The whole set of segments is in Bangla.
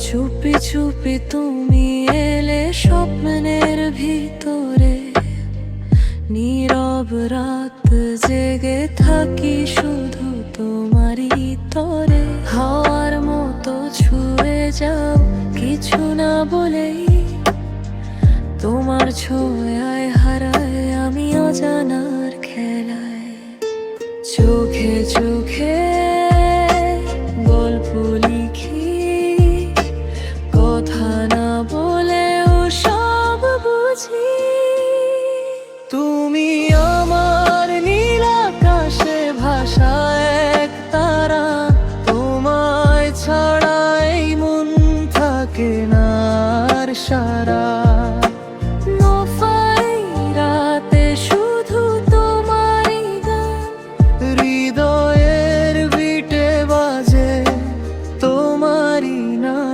চুপি চুপি তুমি এলে স্বপ্নের ভিতরে, নীরব রাত জেগে থাকি শুধু তোমারই তরে। হাওয়ার মতো ছুঁয়ে যাও কিছু না বলেই, তোমার ছোঁয়ায় হারায় আমি অজানার খেলায়। চোখে চোখে গল্প লিখি, কথা না বলেও সব বুঝি। তুমি আমার নীল আকাশে ভাসা এক তারা, তোমায় ছাড়াই মন থাকে না আর সারা। রাতে শুধু তোমারই গান, হৃদয়ের বিটে বাজে তোমারই নাম।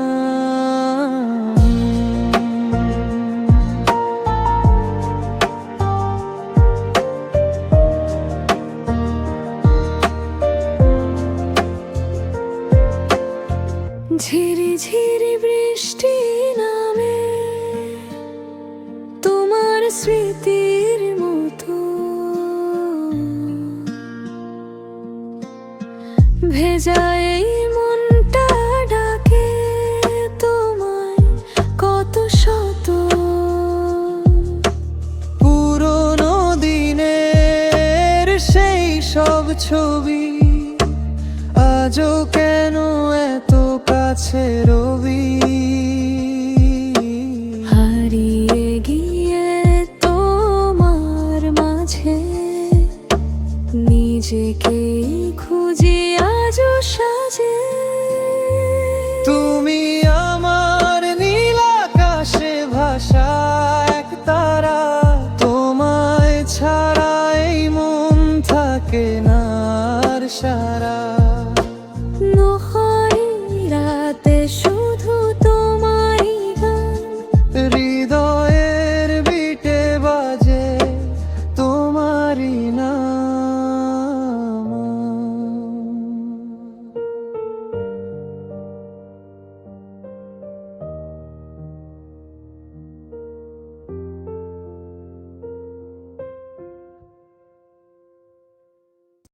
ঝিরি ঝিরি বৃষ্টি নামে তোমার স্মৃতির মতো, ভেজা এই মনটা ডাকে তোমায় কত শত। পুরনো দিনের সেই সব ছবি আজও কেন এত কাছে রবি।